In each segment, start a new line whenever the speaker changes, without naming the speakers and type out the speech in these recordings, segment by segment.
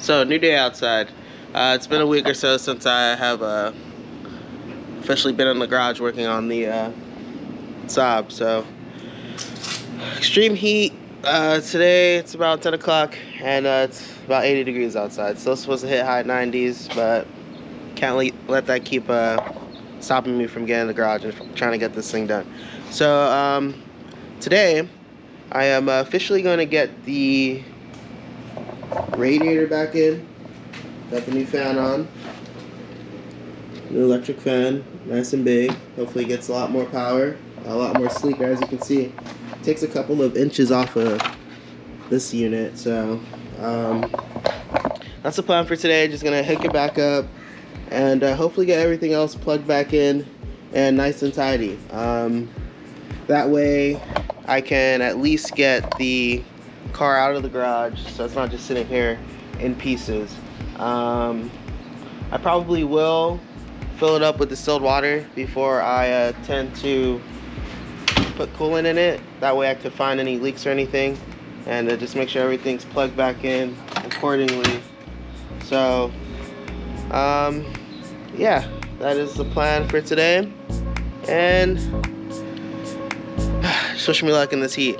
So, new day outside. It's been a week or so since I have officially been in the garage working on the Saab. So, extreme heat. Today it's about 10 o'clock and it's about 80 degrees outside. Still supposed to hit high 90s, but can't let that keep stopping me from getting in the garage and trying to get this thing done. So, today I am officially going to get the radiator back in. Got the new fan on. New electric fan, nice and big. Hopefully it gets a lot more power, a lot more sleeker. As you can see, it takes a couple of inches off of this unit. So that's the plan for today. Just gonna hook it back up and hopefully get everything else plugged back in and nice and tidy. That way I can at least get the car out of the garage so it's not just sitting here in pieces. I probably will fill it up with distilled water before I tend to put coolant in it. That way I can find any leaks or anything and just make sure everything's plugged back in accordingly. So yeah, that is the plan for today, and just wish me luck in this heat.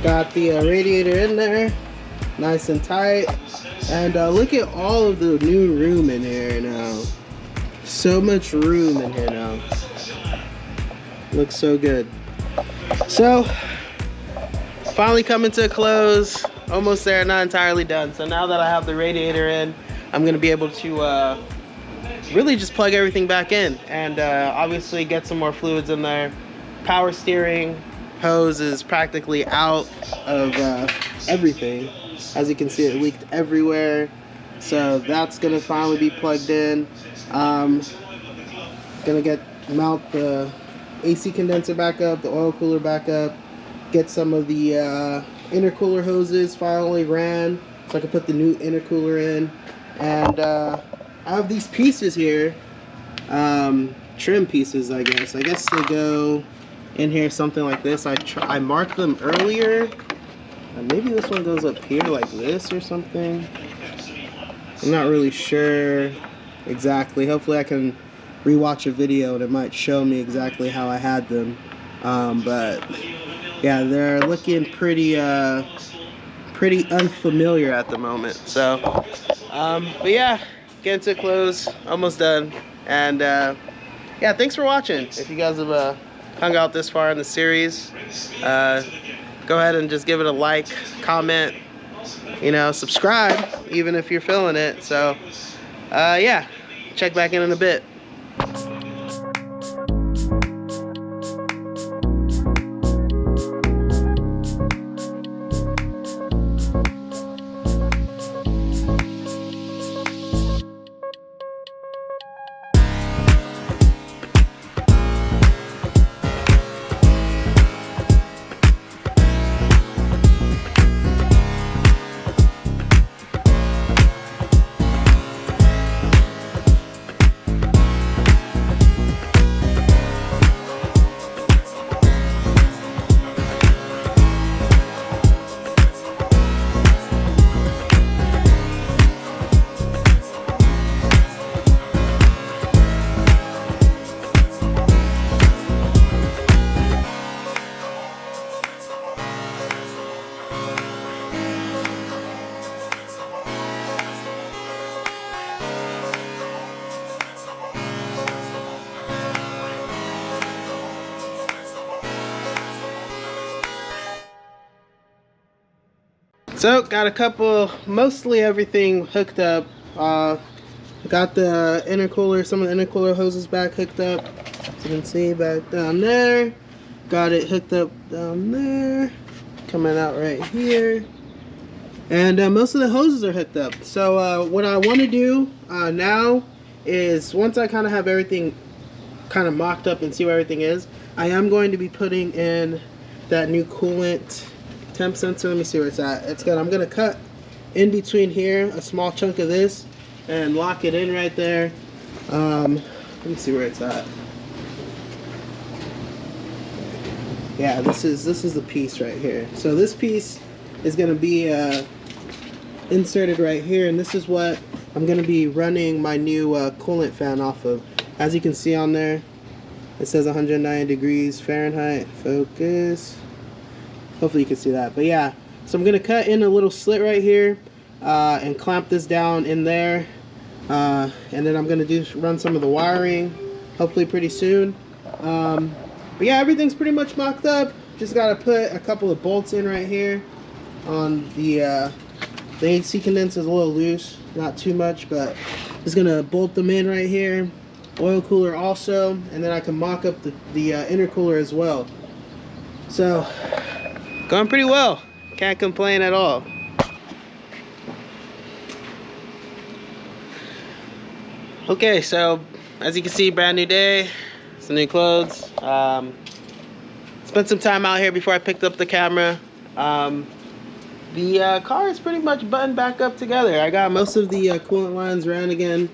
Got the radiator in there, nice and tight, and look at all of the new room in here now. So much room in here now. Looks so good. So, finally coming to a close. Almost there, not entirely done. So now that I have the radiator in, I'm gonna be able to really just plug everything back in and obviously get some more fluids in there. Power steering hose is practically out of everything. As you can see, it leaked everywhere, so that's gonna finally be plugged in. Gonna mount the AC condenser back up, the oil cooler back up, get some of the intercooler hoses finally ran so I can put the new intercooler in, and I have these pieces here, trim pieces. I guess they go in here something like this. I marked them earlier. Maybe this one goes up here like this or something. I'm not really sure exactly. Hopefully I can rewatch a video and it might show me exactly how I had them. But yeah, they're looking pretty unfamiliar at the moment. So but yeah, getting to a close, almost done. And yeah, thanks for watching. If you guys have hung out this far in the series, go ahead and just give it a like, comment, subscribe even if you're feeling it. So yeah, check back in a bit. So got a couple, mostly everything hooked up. Got the intercooler, some of the intercooler hoses back hooked up. As you can see back down there. Got it hooked up down there. Coming out right here. And most of the hoses are hooked up. So what I want to do now is, once I kind of have everything kind of mocked up and see where everything is, I am going to be putting in that new coolant temp sensor. Let me see where it's at. I'm going to cut in between here a small chunk of this and lock it in right there. Let me see where it's at. Yeah, this is the piece right here. So this piece is going to be inserted right here, and this is what I'm going to be running my new coolant fan off of. As you can see on there, it says 190 degrees Fahrenheit. Focus. Hopefully you can see that. But yeah, so I'm going to cut in a little slit right here and clamp this down in there. And then I'm going to run some of the wiring, hopefully pretty soon. But yeah, everything's pretty much mocked up. Just got to put a couple of bolts in right here on the AC condenser is a little loose, not too much, but just going to bolt them in right here. Oil cooler also, and then I can mock up the intercooler as well. So, going pretty well. Can't complain at all. Okay, so as you can see, brand new day, some new clothes. Spent some time out here before I picked up the camera. The car is pretty much buttoned back up together. I got most of the coolant lines ran again.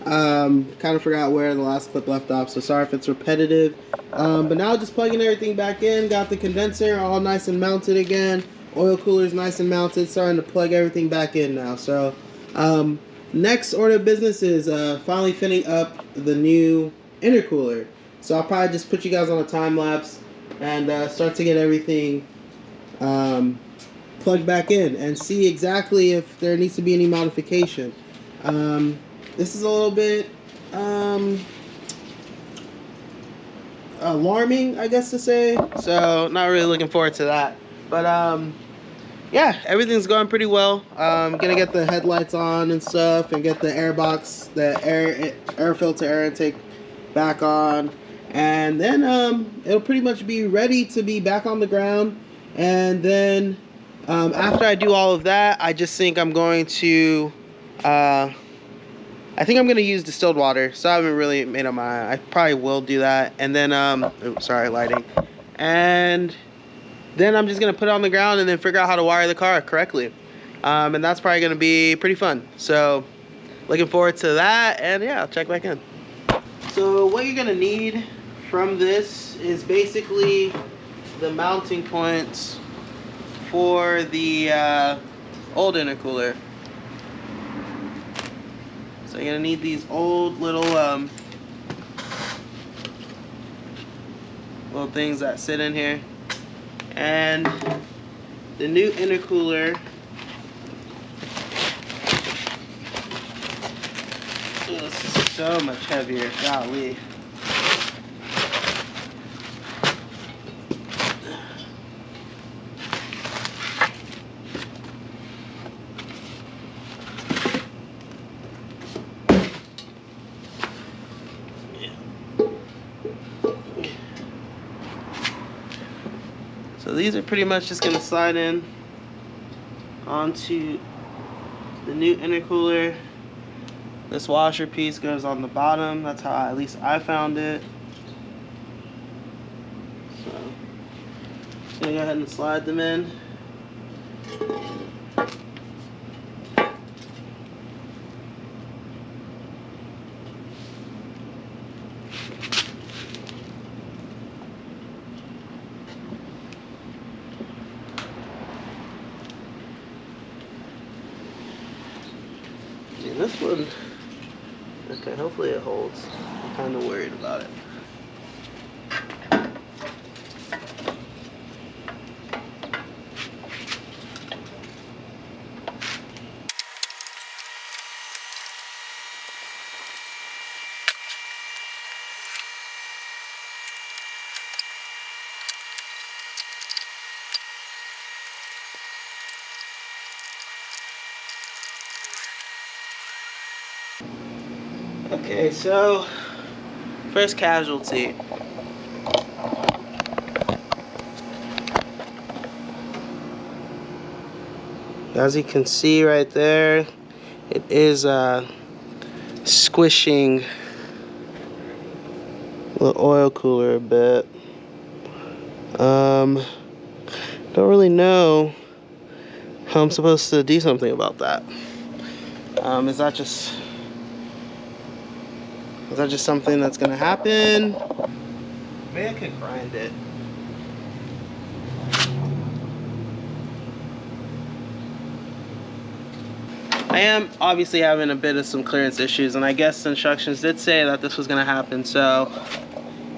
Kind of forgot where the last clip left off, so sorry if it's repetitive. But now just plugging everything back in. Got the condenser all nice and mounted again. Oil cooler's nice and mounted. Starting to plug everything back in now. So next order of business is finally fitting up the new intercooler. So I'll probably just put you guys on a time lapse and start to get everything plugged back in and see exactly if there needs to be any modification. This is a little bit alarming, I guess to say. So not really looking forward to that. But yeah, everything's going pretty well. I'm gonna get the headlights on and stuff, and get the air box, the air filter, air intake back on, and then it'll pretty much be ready to be back on the ground. And then after I do all of that, I just think I'm going to I think I'm gonna use distilled water. So I haven't really made up my mind. I probably will do that. And then oops, sorry, lighting. And then I'm just gonna put it on the ground and then figure out how to wire the car correctly. And that's probably gonna be pretty fun. So looking forward to that, and yeah, I'll check back in. So what you're gonna need from this is basically the mounting points for the old intercooler. So you're gonna need these old little things that sit in here, and the new intercooler. Oh, this is so much heavier, golly. So these are pretty much just going to slide in onto the new intercooler. This washer piece goes on the bottom. That's how at least I found it. So I'm just going to go ahead and slide them in. This one, okay, hopefully it holds. I'm kind of worried about it. Okay, so first casualty. As you can see right there, it is squishing the oil cooler a bit. Don't really know how I'm supposed to do something about that. Is that just something that's gonna happen? Maybe I could grind it. I am obviously having a bit of some clearance issues, and I guess the instructions did say that this was gonna happen. So,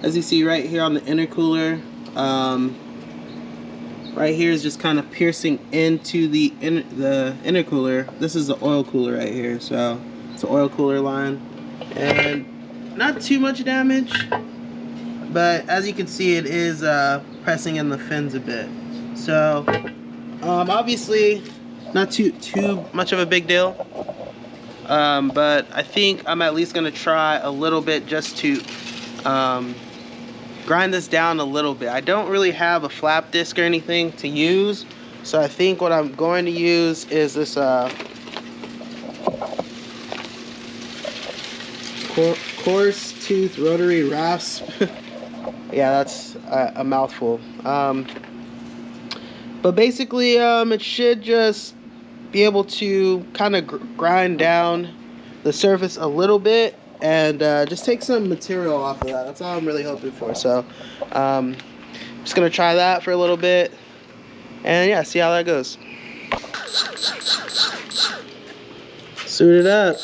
as you see right here on the intercooler, right here is just kind of piercing into the intercooler. This is the oil cooler right here, so it's an oil cooler line, and not too much damage, but as you can see, it is pressing in the fins a bit. So, obviously, not too much of a big deal, but I think I'm at least gonna try a little bit just to grind this down a little bit. I don't really have a flap disc or anything to use, so I think what I'm going to use is this coarse tooth rotary rasp. Yeah, that's a mouthful. But basically, it should just be able to kind of grind down the surface a little bit and just take some material off of that. That's all I'm really hoping for. So I'm just gonna try that for a little bit and yeah, see how that goes. Suit it up.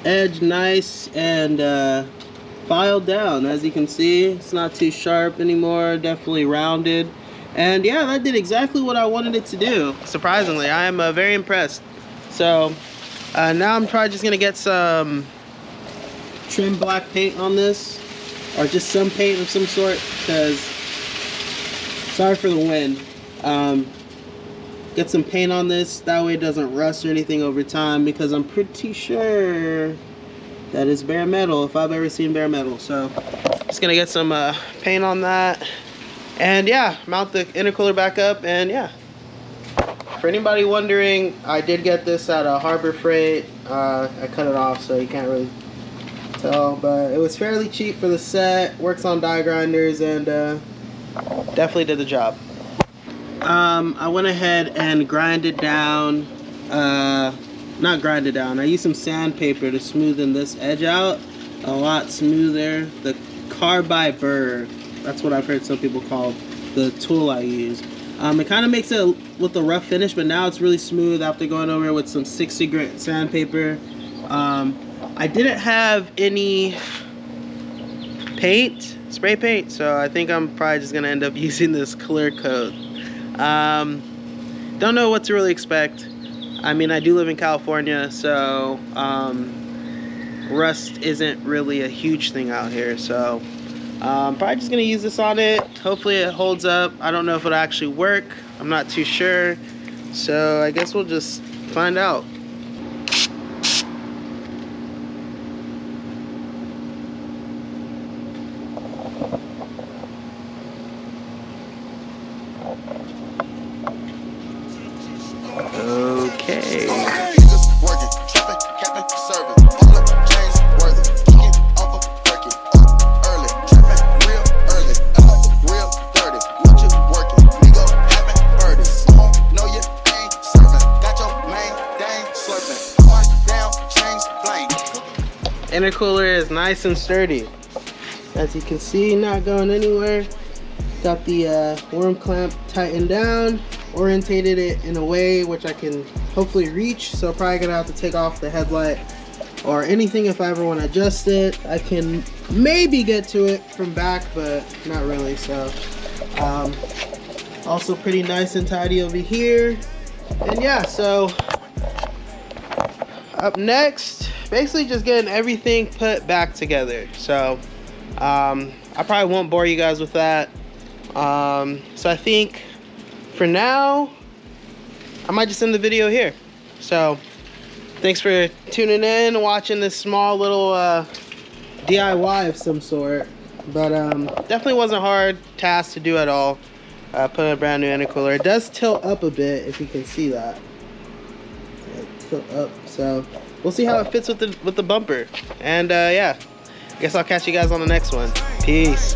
Edge nice and filed down. As you can see, it's not too sharp anymore, definitely rounded, and yeah, that did exactly what I wanted it to do. Surprisingly, I am very impressed. So now I'm probably just gonna get some trim black paint on this, or just some paint of some sort, because sorry for the wind. Get some paint on this, that way it doesn't rust or anything over time, because I'm pretty sure that is bare metal, if I've ever seen bare metal. So just gonna get some paint on that, and yeah, mount the intercooler back up, and yeah. For anybody wondering, I did get this at a Harbor Freight. I cut it off so you can't really tell, but it was fairly cheap for the set, works on die grinders, and definitely did the job. I went ahead and grinded down, not grinded down, I used some sandpaper to smoothen this edge out a lot smoother. The carbide burr, that's what I've heard some people call the tool I use. It kind of makes it with a rough finish, but now it's really smooth after going over it with some 60 grit sandpaper. I didn't have any paint, spray paint, so I think I'm probably just gonna end up using this clear coat. Don't know what to really expect. I mean, I do live in California, so rust isn't really a huge thing out here, so I'm probably just gonna use this on it. Hopefully it holds up. I don't know if it'll actually work, I'm not too sure, so I guess we'll just find out. Okay. Intercooler is nice and sturdy. As you can see, not going anywhere. Got the worm clamp tightened down, orientated it in a way which I can hopefully reach, so I'm probably gonna have to take off the headlight or anything if I ever want to adjust it. I can maybe get to it from back, but not really. So Also pretty nice and tidy over here. And yeah, so up next, basically just getting everything put back together. So I probably won't bore you guys with that. So I think for now, I might just end the video here. So thanks for tuning in, watching this small little DIY of some sort. But definitely wasn't a hard task to do at all. Putting a brand new intercooler. It does tilt up a bit, if you can see that. Tilt up. So we'll see how it fits with the bumper. And yeah, I guess I'll catch you guys on the next one. Peace.